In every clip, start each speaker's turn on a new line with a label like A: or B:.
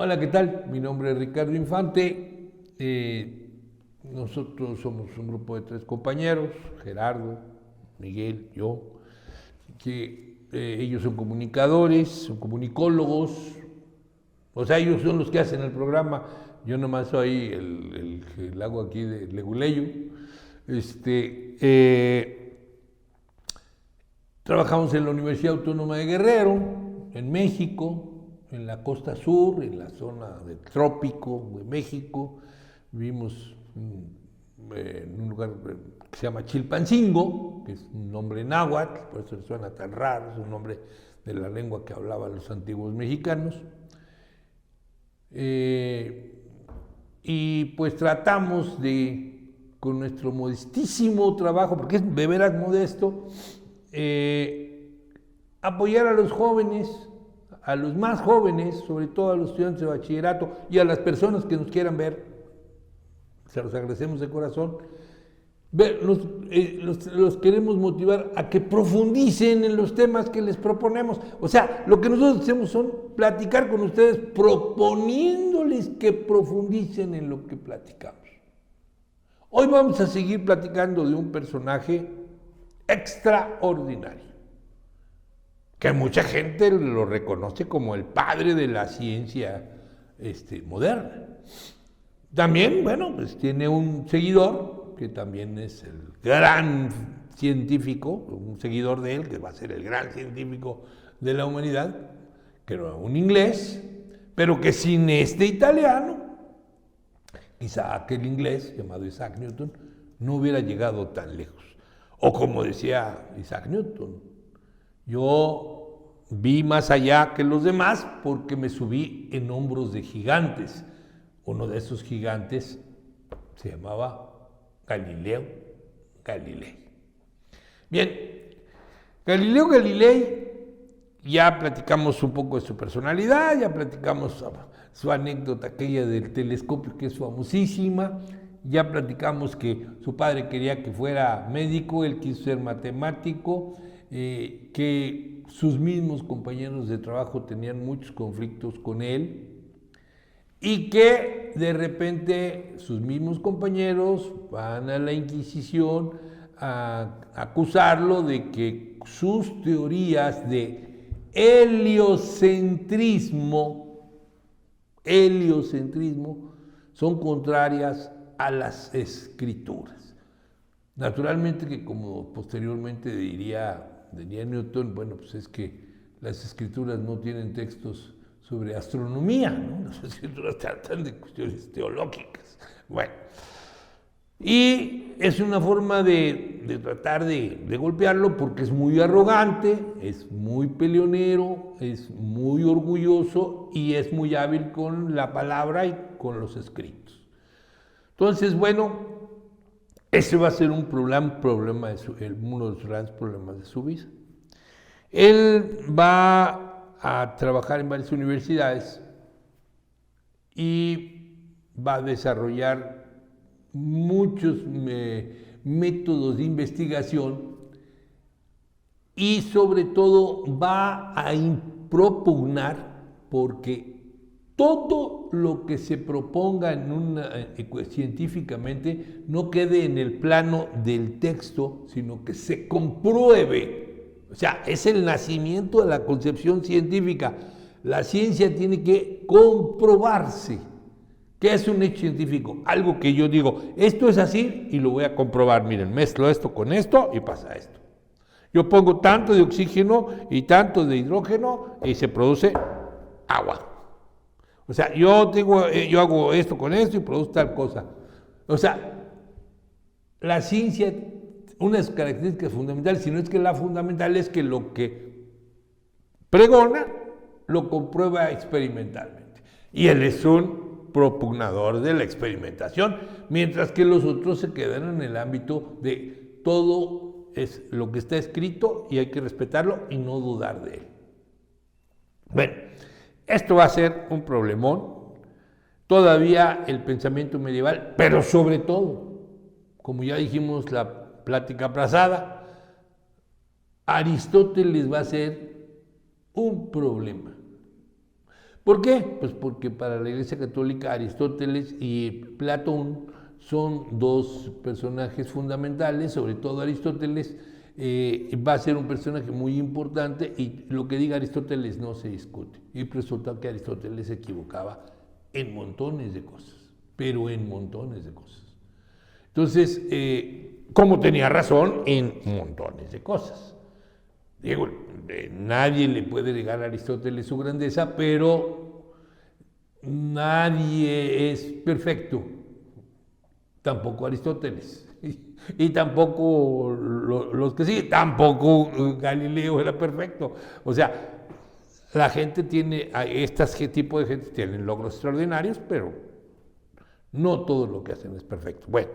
A: Hola, ¿qué tal? Mi nombre es Ricardo Infante. Nosotros somos un grupo de 3 compañeros, Gerardo, Miguel, yo, que ellos son comunicadores, son comunicólogos, o sea, ellos son los que hacen el programa. Yo nomás soy el hago aquí de leguleyo. Trabajamos en la Universidad Autónoma de Guerrero, en México, en la costa sur, en la zona del trópico de México. Vivimos en un lugar que se llama Chilpancingo, que es un nombre náhuatl, por eso suena tan raro, es un nombre de la lengua que hablaban los antiguos mexicanos. Y pues tratamos de, con nuestro modestísimo trabajo, porque es de veras modesto, apoyar a los jóvenes, a los más jóvenes, sobre todo a los estudiantes de bachillerato y a las personas que nos quieran ver, se los agradecemos de corazón. Los queremos motivar a que profundicen en los temas que les proponemos. O sea, lo que nosotros hacemos son platicar con ustedes proponiéndoles que profundicen en lo que platicamos. Hoy vamos a seguir platicando de un personaje extraordinario, que mucha gente lo reconoce como el padre de la ciencia moderna. También, bueno, pues tiene un seguidor, que también es el gran científico, un seguidor de él, que va a ser el gran científico de la humanidad, que era un inglés, pero que sin este italiano, quizá aquel inglés llamado Isaac Newton, no hubiera llegado tan lejos. O como decía Isaac Newton, yo vi más allá que los demás porque me subí en hombros de gigantes. Uno de esos gigantes se llamaba Galileo Galilei. Bien, Galileo Galilei, ya platicamos un poco de su personalidad, ya platicamos su anécdota aquella del telescopio que es famosísima, ya platicamos que su padre quería que fuera médico, él quiso ser matemático, que sus mismos compañeros de trabajo tenían muchos conflictos con él y que de repente sus mismos compañeros van a la Inquisición a acusarlo de que sus teorías de heliocentrismo son contrarias a las escrituras. Naturalmente que, como posteriormente diría Newton, bueno, pues es que las escrituras no tienen textos sobre astronomía, ¿no? Las escrituras tratan de cuestiones teológicas. Bueno, y es una forma de tratar de golpearlo porque es muy arrogante, es muy peleonero, es muy orgulloso y es muy hábil con la palabra y con los escritos. Entonces, bueno, ese va a ser uno de los grandes problemas de su vida. Él va a trabajar en varias universidades y va a desarrollar muchos métodos de investigación y sobre todo va a propugnar porque todo lo que se proponga científicamente no quede en el plano del texto, sino que se compruebe. O sea, es el nacimiento de la concepción científica. La ciencia tiene que comprobarse. ¿Qué es un hecho científico? Algo que yo digo, esto es así y lo voy a comprobar. Miren, mezclo esto con esto y pasa esto. Yo pongo tanto de oxígeno y tanto de hidrógeno y se produce agua. O sea, yo hago esto con esto y produzco tal cosa. O sea, la ciencia, una de sus características fundamentales, si no es que la fundamental, es que lo que pregona lo comprueba experimentalmente. Y él es un propugnador de la experimentación, mientras que los otros se quedan en el ámbito de todo es lo que está escrito y hay que respetarlo y no dudar de él. Bueno, esto va a ser un problemón. Todavía el pensamiento medieval, pero sobre todo, como ya dijimos la plática pasada, Aristóteles va a ser un problema. ¿Por qué? Pues porque para la Iglesia Católica Aristóteles y Platón son dos personajes fundamentales, sobre todo Aristóteles va a ser un personaje muy importante y lo que diga Aristóteles no se discute. Y resulta que Aristóteles se equivocaba en montones de cosas, pero en montones de cosas. Entonces, como tenía razón en montones de cosas. Digo, nadie le puede negar a Aristóteles su grandeza, pero nadie es perfecto, tampoco Aristóteles, y tampoco los que siguen, tampoco Galileo era perfecto. O sea, la gente tiene, este tipo de gente tienen logros extraordinarios, pero no todo lo que hacen es perfecto. Bueno,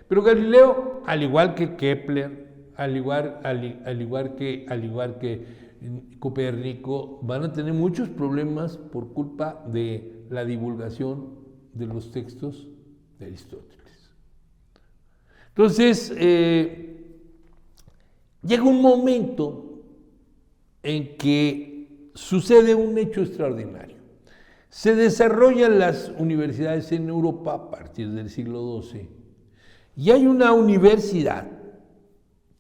A: pero Galileo, al igual que Kepler, al igual que Copérnico, van a tener muchos problemas por culpa de la divulgación de los textos de Aristóteles. Entonces, llega un momento en que sucede un hecho extraordinario. Se desarrollan las universidades en Europa a partir del siglo XII y hay una universidad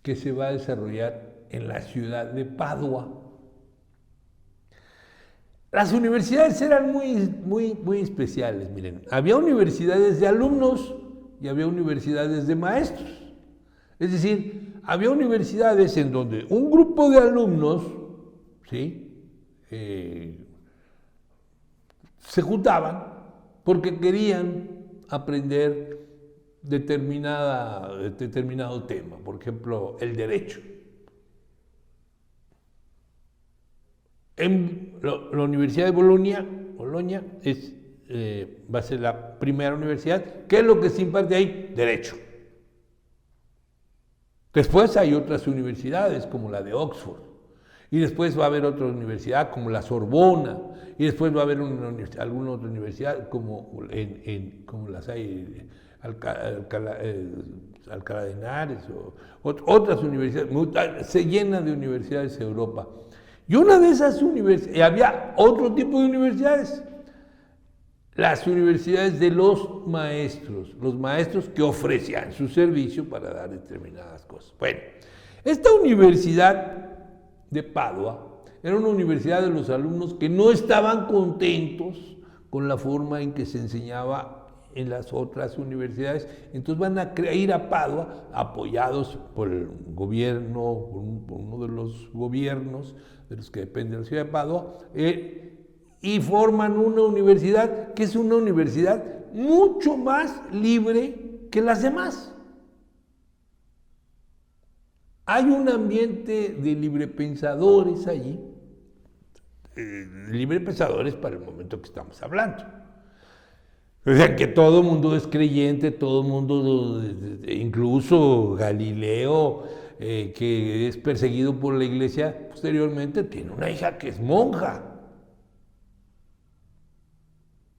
A: que se va a desarrollar en la ciudad de Padua. Las universidades eran muy especiales, miren. Había universidades de alumnos y había universidades de maestros. Es decir, había universidades en donde un grupo de alumnos, ¿sí? Se juntaban porque querían aprender determinado tema, por ejemplo, el derecho. La Universidad de Bolonia va a ser la primera universidad. ¿Qué es lo que se imparte ahí? Derecho. Después hay otras universidades como la de Oxford, y después va a haber otra universidad como la Sorbona, y después va a haber alguna otra universidad como las hay Alcalá de Henares, o otras universidades. Se llena de universidades Europa. Y una de esas universidades, había otro tipo de universidades, las universidades de los maestros que ofrecían su servicio para dar determinadas cosas. Bueno, esta universidad de Padua era una universidad de los alumnos que no estaban contentos con la forma en que se enseñaba en las otras universidades, entonces van a ir a Padua apoyados por el gobierno, por uno de los gobiernos de los que depende de la ciudad de Padua, y forman una universidad que es una universidad mucho más libre que las demás. Hay un ambiente de librepensadores allí, librepensadores para el momento que estamos hablando. O sea, que todo el mundo es creyente, todo el mundo, incluso Galileo, que es perseguido por la iglesia, posteriormente tiene una hija que es monja.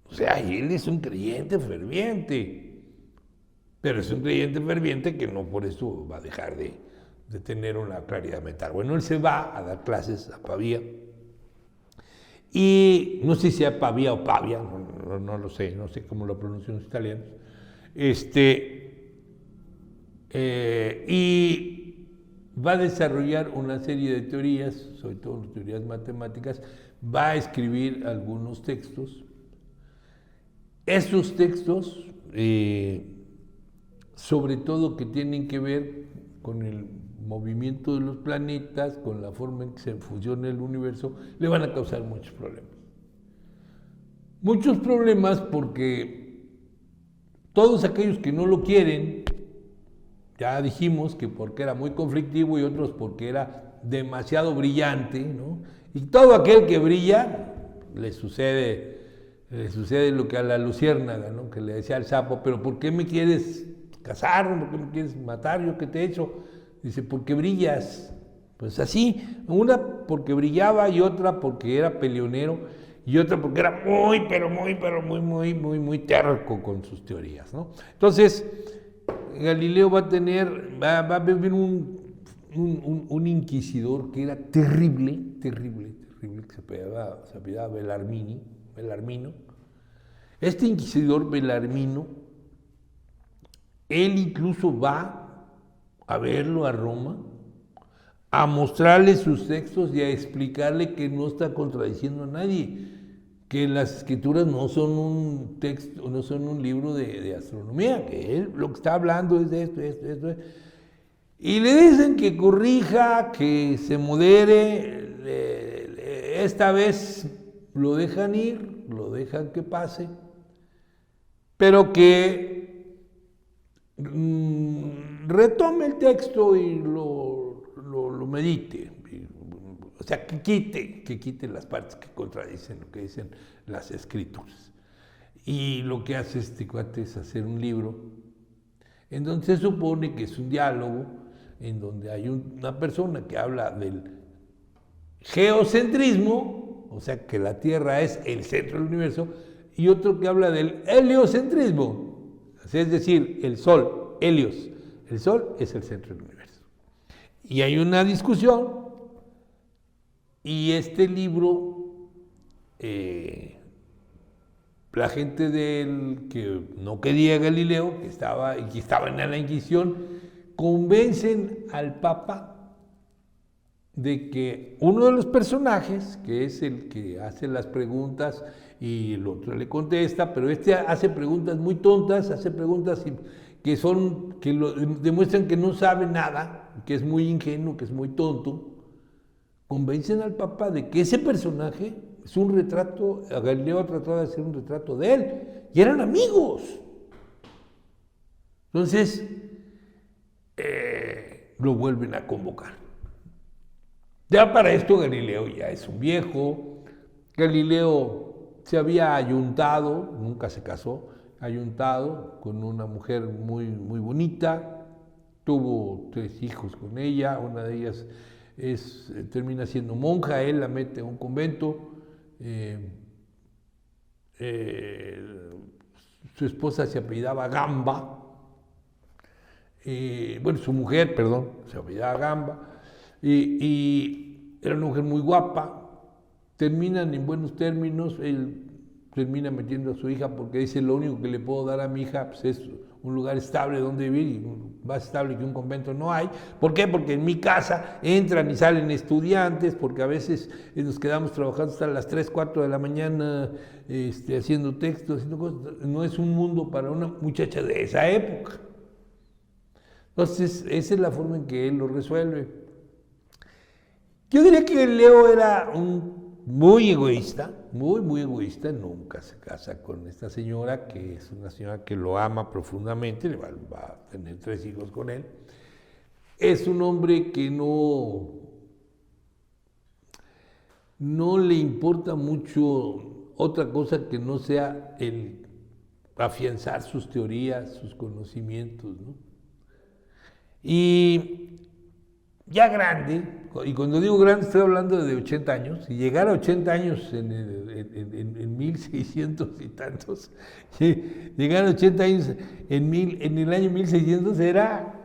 A: O sea, él es un creyente ferviente, pero es un creyente ferviente que no por eso va a dejar de tener una claridad mental. Bueno, él se va a dar clases a Pavía, y no sé si sea Pavía o Pavia, no lo sé, no sé cómo lo pronuncian los italianos, y va a desarrollar una serie de teorías, sobre todo teorías matemáticas, va a escribir algunos textos. Esos textos, sobre todo que tienen que ver con el movimiento de los planetas, con la forma en que se fusiona el universo, le van a causar muchos problemas. Muchos problemas porque todos aquellos que no lo quieren, ya dijimos que porque era muy conflictivo y otros porque era demasiado brillante, ¿no? Y todo aquel que brilla le sucede lo que a la luciérnaga, ¿no? Que le decía al sapo, pero ¿por qué me quieres casar? ¿Por qué me quieres matar? ¿Yo qué te he hecho? Dice, porque brillas. Pues así, una porque brillaba y otra porque era peleonero y otra porque era muy terco con sus teorías, ¿no? Entonces, Galileo va a vivir un inquisidor que era terrible, que se apellidaba Bellarmini, Belarmino. Este inquisidor Belarmino, él incluso va a verlo a Roma, a mostrarle sus textos y a explicarle que no está contradiciendo a nadie, que las escrituras no son un texto, no son un libro de astronomía, que él lo que está hablando es de esto. Y le dicen que corrija, que se modere, esta vez lo dejan ir, lo dejan que pase, pero que retome el texto y lo medite. O sea, que quite las partes que contradicen lo que dicen las escrituras. Y lo que hace este cuate es hacer un libro en donde se supone que es un diálogo, en donde hay una persona que habla del geocentrismo, o sea, que la Tierra es el centro del universo, y otro que habla del heliocentrismo, es decir, el Sol, helios. El Sol es el centro del universo. Y hay una discusión. Y este libro, la gente que no quería a Galileo, que estaba en la Inquisición, convencen al Papa de que uno de los personajes, que es el que hace las preguntas y el otro le contesta, pero este hace preguntas muy tontas, hace preguntas que demuestran que no sabe nada, que es muy ingenuo, que es muy tonto. Convencen al Papa de que ese personaje es un retrato, Galileo trató de hacer un retrato de él, y eran amigos. Entonces, lo vuelven a convocar. Ya para esto Galileo ya es un viejo. Galileo se había ayuntado, nunca se casó, ayuntado con una mujer muy, muy bonita, tuvo 3 hijos con ella, una de ellas termina siendo monja, él la mete a un convento, su esposa se apellidaba Gamba, su mujer, perdón, se apellidaba Gamba, y era una mujer muy guapa, terminan en buenos términos, él termina metiendo a su hija porque dice, lo único que le puedo dar a mi hija pues, es un lugar estable donde vivir, y más estable que un convento no hay. ¿Por qué? Porque en mi casa entran y salen estudiantes, porque a veces nos quedamos trabajando hasta las 3, 4 de la mañana haciendo textos, haciendo cosas. No es un mundo para una muchacha de esa época. Entonces, esa es la forma en que él lo resuelve. Yo diría que Leo era muy egoísta, muy egoísta, nunca se casa con esta señora, que es una señora que lo ama profundamente, va a tener 3 hijos con él. Es un hombre que no le importa mucho otra cosa que no sea el afianzar sus teorías, sus conocimientos, ¿no? Y ya grande, y cuando digo grande estoy hablando de 80 años, y llegar a 80 años en 1600 y tantos, llegar a 80 años en el año 1600 era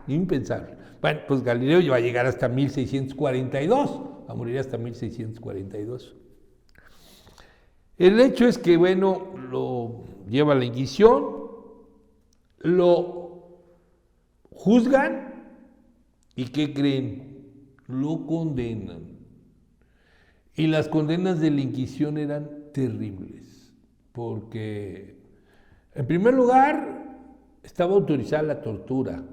A: impensable. Bueno, pues Galileo iba a llegar hasta 1642, a morir hasta 1642. El hecho es que, bueno, lo lleva a la Inquisición, lo juzgan y ¿qué creen? Lo condenan. Y las condenas de la Inquisición eran terribles, porque en primer lugar estaba autorizada la tortura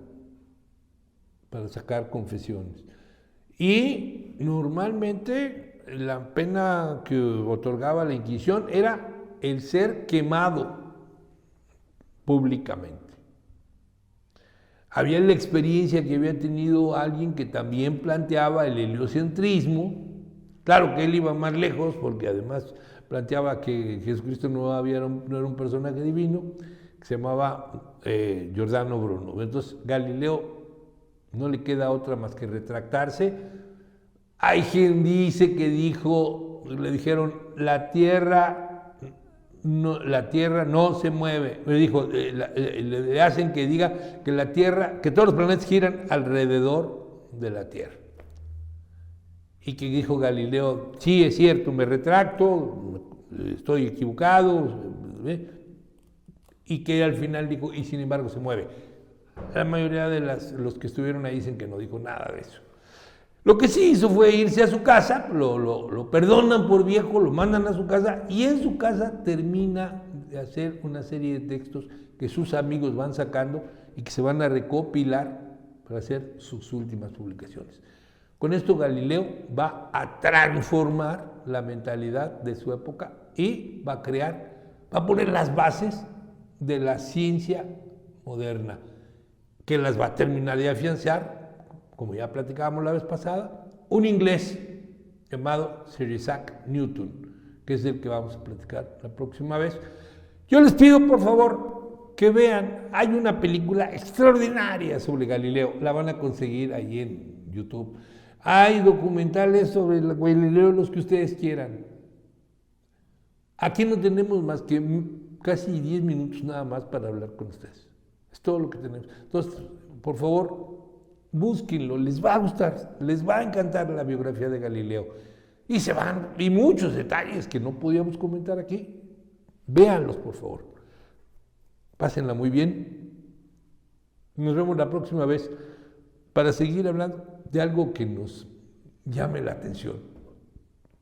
A: para sacar confesiones. Y normalmente la pena que otorgaba la Inquisición era el ser quemado públicamente. Había la experiencia que había tenido alguien que también planteaba el heliocentrismo. Claro que él iba más lejos porque además planteaba que Jesucristo no era un personaje divino, que se llamaba Giordano Bruno. Entonces Galileo no le queda otra más que retractarse. Hay quien dice que le dijeron, la tierra no se mueve. Me dijo, le hacen que diga que la Tierra, que todos los planetas giran alrededor de la Tierra. y que dijo Galileo, sí, es cierto, me retracto, estoy equivocado, y que al final dijo, y sin embargo se mueve. La mayoría de los que estuvieron ahí dicen que no dijo nada de eso. Lo que sí hizo fue irse a su casa, lo perdonan por viejo, lo mandan a su casa, y en su casa termina de hacer una serie de textos que sus amigos van sacando y que se van a recopilar para hacer sus últimas publicaciones. Con esto Galileo va a transformar la mentalidad de su época y va a poner las bases de la ciencia moderna, que las va a terminar de afianzar, como ya platicábamos la vez pasada, un inglés llamado Sir Isaac Newton, que es el que vamos a platicar la próxima vez. Yo les pido, por favor, que vean, hay una película extraordinaria sobre Galileo, la van a conseguir ahí en YouTube. Hay documentales sobre Galileo, los que ustedes quieran. Aquí no tenemos más que casi 10 minutos nada más para hablar con ustedes. Es todo lo que tenemos. Entonces, por favor, búsquenlo, les va a gustar, les va a encantar la biografía de Galileo. Y muchos detalles que no podíamos comentar aquí. Véanlos, por favor. Pásenla muy bien. Nos vemos la próxima vez para seguir hablando de algo que nos llame la atención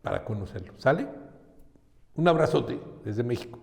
A: para conocerlo. ¿Sale? Un abrazote desde México.